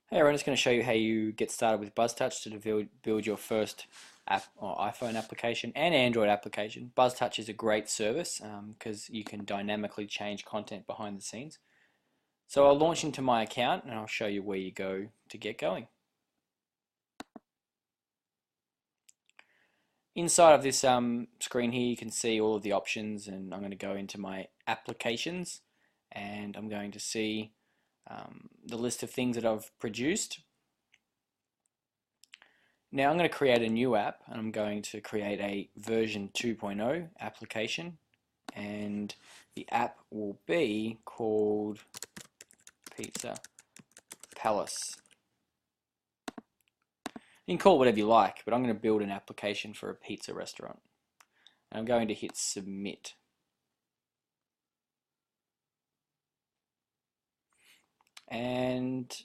Hey everyone, I'm just going to show you how you get started with Buzztouch to build your first app or iPhone application and Android application. Buzztouch is a great service because you can dynamically change content behind the scenes. So I'll launch into my account and I'll show you where you go to get going. Inside of this screen here you can see all of the options, and I'm going to go into my applications and I'm going to see the list of things that I've produced. Now I'm going to create a new app, and I'm going to create a version 2.0 application, and the app will be called Pizza Palace. You can call it whatever you like, but I'm going to build an application for a pizza restaurant. And I'm going to hit submit. And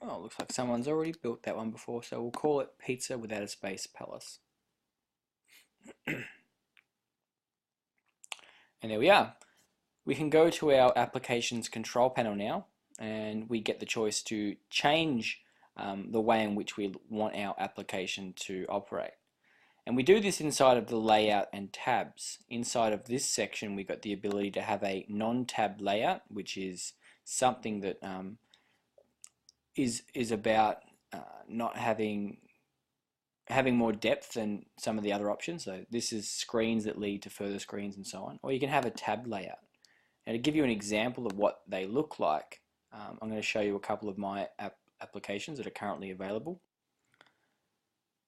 oh, looks like someone's already built that one before, so we'll call it Pizza without a space Palace. And there we are. We can go to our applications control panel now, and we get the choice to change the way in which we want our application to operate. And we do this inside of the layout and tabs. Inside of this section, we've got the ability to have a non-tab layout, which is something that is about not having more depth than some of the other options. So this is screens that lead to further screens and so on. Or you can have a tab layout. And to give you an example of what they look like, I'm going to show you a couple of my applications that are currently available.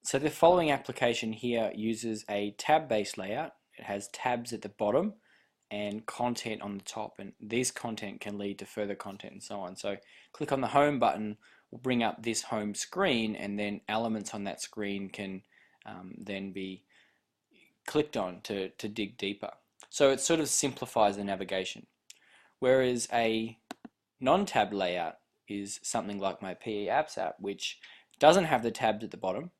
So the following application here uses a tab-based layout. It has tabs at the bottom and content on the top, and this content can lead to further content and so on. So click on the home button will bring up this home screen, and then elements on that screen can then be clicked on to dig deeper. So it sort of simplifies the navigation. Whereas a non-tab layout is something like my PE Apps app, which doesn't have the tabs at the bottom,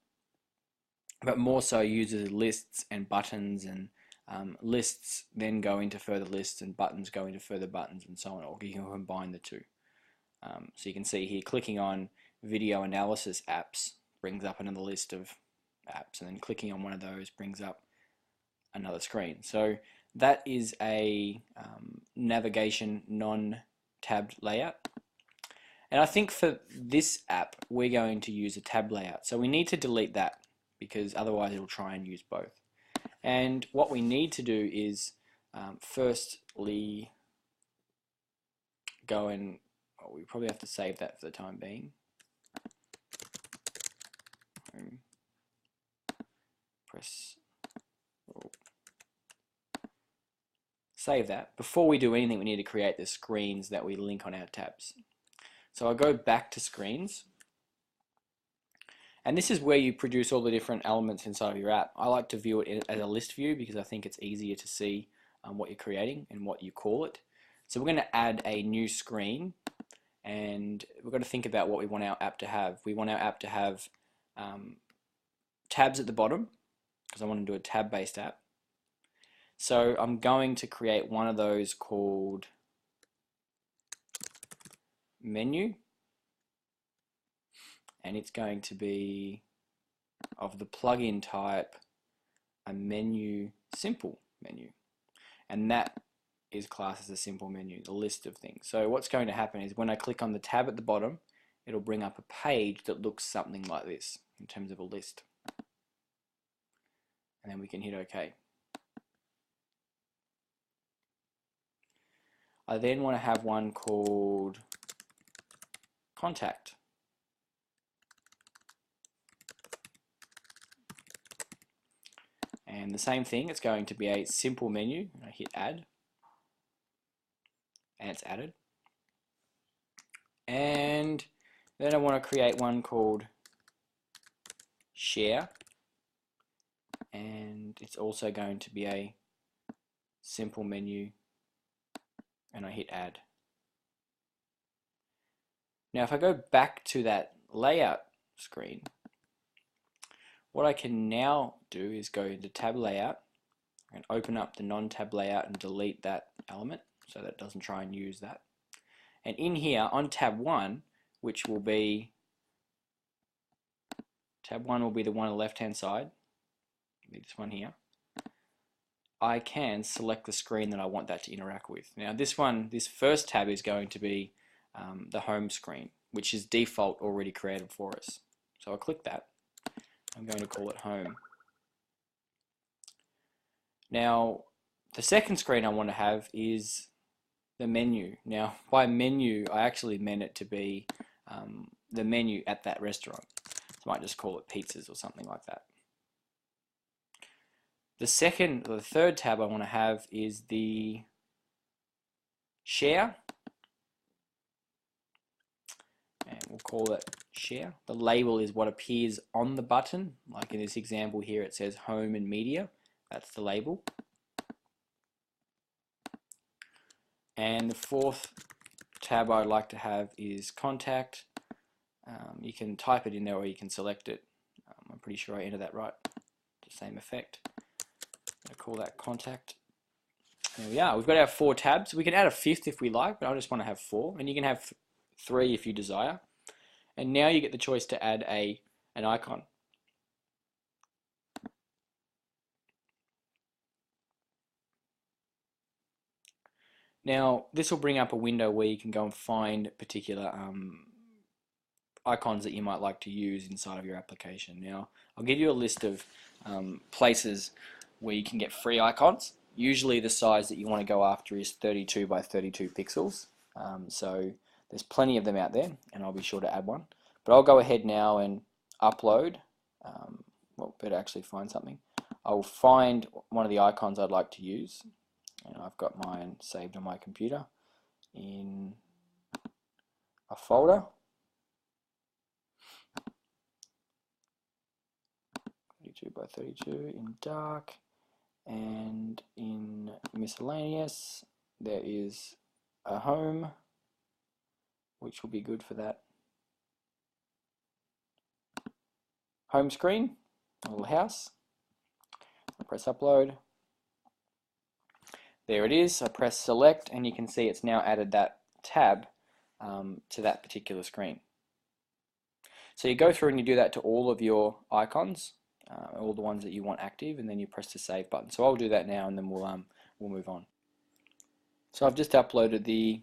but more so uses lists and buttons, and lists then go into further lists and buttons go into further buttons and so on, or you can combine the two. So you can see here, clicking on video analysis apps brings up another list of apps, and then clicking on one of those brings up another screen. So that is a navigation non-tabbed layout. And I think for this app, we're going to use a tab layout. So we need to delete that, because otherwise it'll try and use both. And what we need to do is firstly go and, well, we probably have to save that for the time being. Press, oh, save that. Before we do anything, we need to create the screens that we link on our tabs. So I'll go back to screens. And this is where you produce all the different elements inside of your app. I like to view it as a list view because I think it's easier to see what you're creating and what you call it. So we're going to add a new screen, and we've got to think about what we want our app to have. We want our app to have tabs at the bottom, because I want to do a tab-based app. So I'm going to create one of those called menu, and it's going to be of the plugin type a menu, simple menu, and that is classed as a simple menu, the list of things. So what's going to happen is when I click on the tab at the bottom, it'll bring up a page that looks something like this in terms of a list, and then we can hit OK. I then want to have one called contact. And the same thing, it's going to be a simple menu. I hit add, and it's added. And then I want to create one called share, and it's also going to be a simple menu, and I hit add. Now if I go back to that layout screen, what I can now do is go into tab layout and open up the non-tab layout and delete that element so that it doesn't try and use that. And in here on tab 1, which will be tab 1 will be the one on the left hand side, this one here, I can select the screen that I want that to interact with. Now this first tab is going to be the home screen, which is default already created for us. So I'll click that. I'm going to call it home. Now the second screen I want to have is the menu. Now by menu I actually meant it to be the menu at that restaurant. So I might just call it pizzas or something like that. The third tab I want to have is the share, and we'll call it share. The label is what appears on the button, like in this example here it says home and media, that's the label. And the fourth tab I'd like to have is contact. You can type it in there or you can select it. I'm pretty sure I entered that right, the same effect. I'll call that contact. There we are. We've got our 4 tabs. We can add a 5th if we like, but I just want to have 4, and you can have 3 if you desire. And now you get the choice to add an icon. Now this will bring up a window where you can go and find particular icons that you might like to use inside of your application. Now I'll give you a list of places where you can get free icons. Usually the size that you want to go after is 32 by 32 pixels. So there's plenty of them out there, and I'll be sure to add one. But I'll go ahead now and upload. Well, better actually find something. I'll find one of the icons I'd like to use. And I've got mine saved on my computer in a folder. 32 by 32 in dark, and in miscellaneous there is a home, which will be good for that. Home screen, a little house. I press upload. There it is. I press select, and you can see it's now added that tab to that particular screen. So you go through and you do that to all of your icons, all the ones that you want active, and then you press the save button. So I'll do that now, and then we'll move on. So I've just uploaded the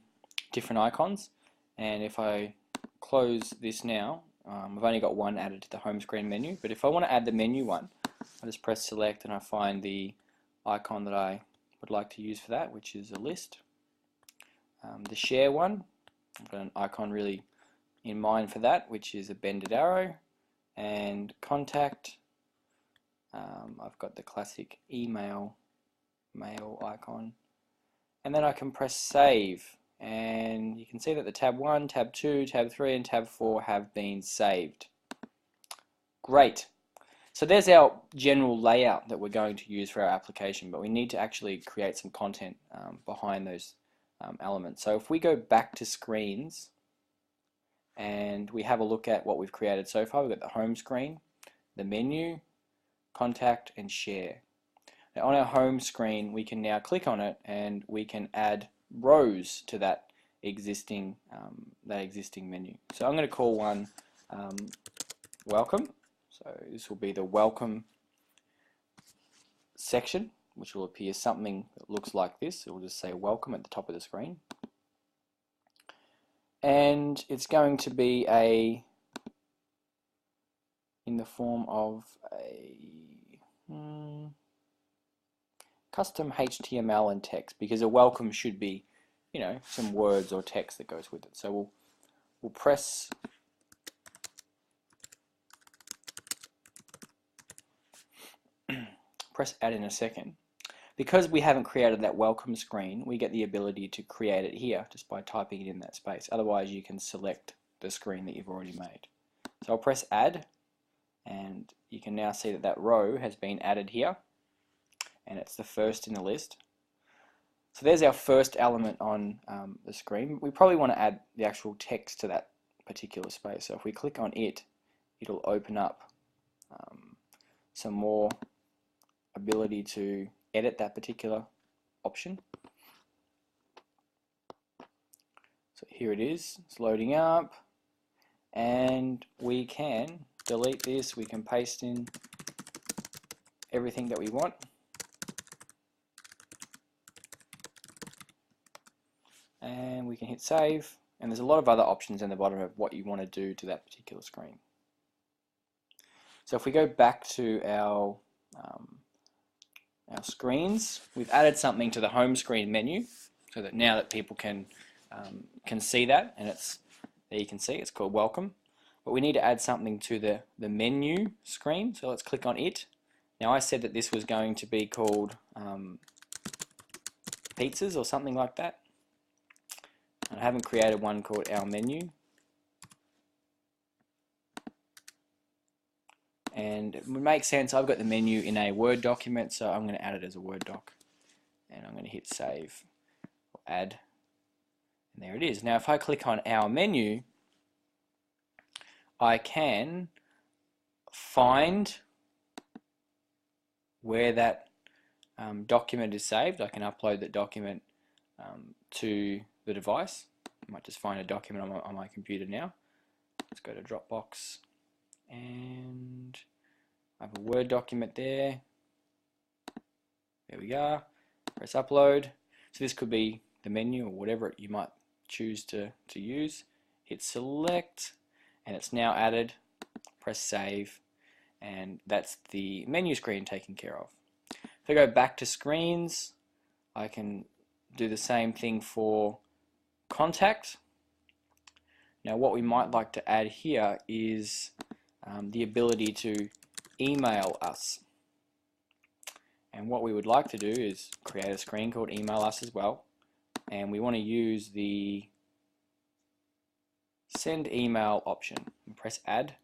different icons, and if I close this now, I've only got one added to the home screen menu. But if I want to add the menu one, I just press select, and I find the icon that I would like to use for that, which is a list. The share one, I've got an icon really in mind for that, which is a bended arrow. And contact, I've got the classic mail icon, and then I can press save, and you can see that the tab 1, tab 2, tab 3 and tab 4 have been saved. Great. So there's our general layout that we're going to use for our application, but we need to actually create some content behind those elements. So if we go back to screens and we have a look at what we've created so far, we've got the home screen, the menu, contact and share. Now on our home screen we can now click on it and we can add rows to that existing menu. So I'm going to call one welcome. So this will be the welcome section, which will appear something that looks like this. It will just say welcome at the top of the screen. And it's going to be in the form of a custom HTML and text, because a welcome should be, you know, some words or text that goes with it. So we'll press add in a second. Because we haven't created that welcome screen, we get the ability to create it here just by typing it in that space. Otherwise you can select the screen that you've already made. So I'll press add, and you can now see that that row has been added here, and it's the first in the list. So there's our first element on the screen. We probably want to add the actual text to that particular space. So if we click on it, it'll open up some more ability to edit that particular option. So here it is, it's loading up, and we can delete this, we can paste in everything that we want. And we can hit save, and there's a lot of other options in the bottom of what you want to do to that particular screen. So if we go back to our screens, we've added something to the home screen menu, so that now that people can see that, and it's there, you can see it's called welcome. But we need to add something to the menu screen, so let's click on it. Now I said that this was going to be called pizzas or something like that. I haven't created one called our menu, and it would make sense. I've got the menu in a Word document, so I'm going to add it as a Word doc, and I'm going to hit save or add, and there it is. Now if I click on our menu, I can find where that document is saved. I can upload that document to the device. I might just find a document on my computer now. Let's go to Dropbox, and I have a Word document there. There we go. Press upload. So this could be the menu or whatever you might choose to use. Hit select, and it's now added. Press save, and that's the menu screen taken care of. If I go back to screens, I can do the same thing for contact. Now what we might like to add here is the ability to email us. And what we would like to do is create a screen called email us as well, and we want to use the send email option and press add.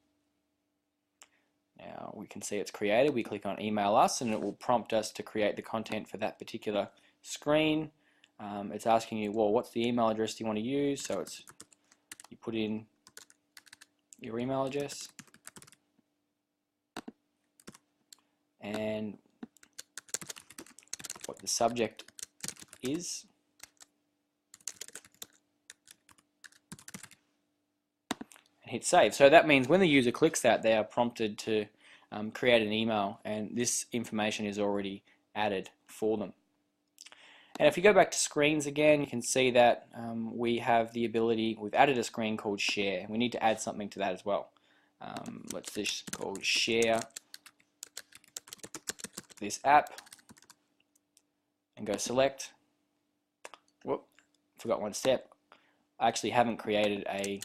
Now we can see it's created. We click on email us, and it will prompt us to create the content for that particular screen. It's asking you, well, what's the email address you want to use? So it's, you put in your email address, and what the subject is, and hit save. So that means when the user clicks that, they are prompted to create an email, and this information is already added for them. And if you go back to screens again, you can see that we have the ability, we've added a screen called share. We need to add something to that as well. Let's just call share this app, and go select. Whoop, forgot one step. I actually haven't created a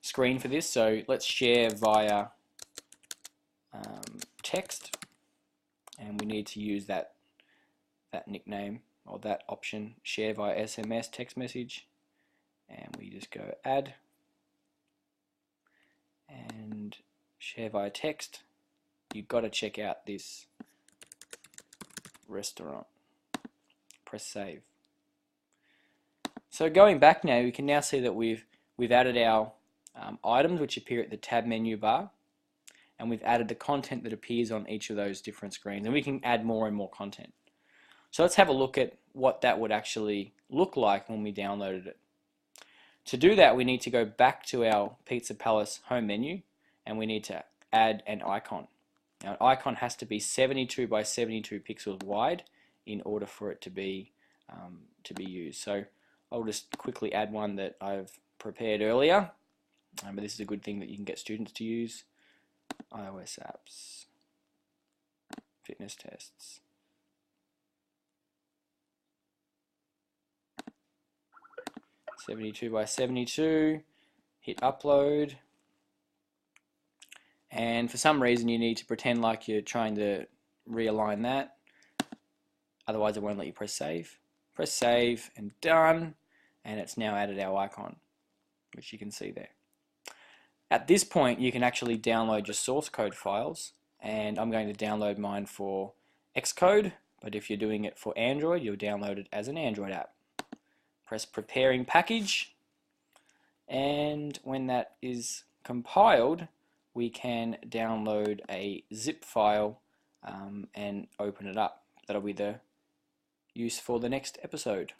screen for this, so let's share via text, and we need to use that nickname or that option, share via SMS text message, and we just go add and share via text. You've got to check out this restaurant. Press save. So going back now, we can now see that we've added our items which appear at the tab menu bar, and we've added the content that appears on each of those different screens, and we can add more and more content. So let's have a look at what that would actually look like when we downloaded it. To do that, we need to go back to our Pizza Palace home menu, and we need to add an icon. Now, an icon has to be 72 by 72 pixels wide in order for it to be used. So I'll just quickly add one that I've prepared earlier, but this is a good thing that you can get students to use. iOS apps, fitness tests. (72 by 72), hit upload, and for some reason you need to pretend like you're trying to realign that, otherwise it won't let you press save. Press save and done, and it's now added our icon, which you can see there. At this point you can actually download your source code files, and I'm going to download mine for Xcode, but if you're doing it for Android, you'll download it as an Android app. Press preparing package, and when that is compiled, we can download a zip file and open it up. That'll be the use for the next episode.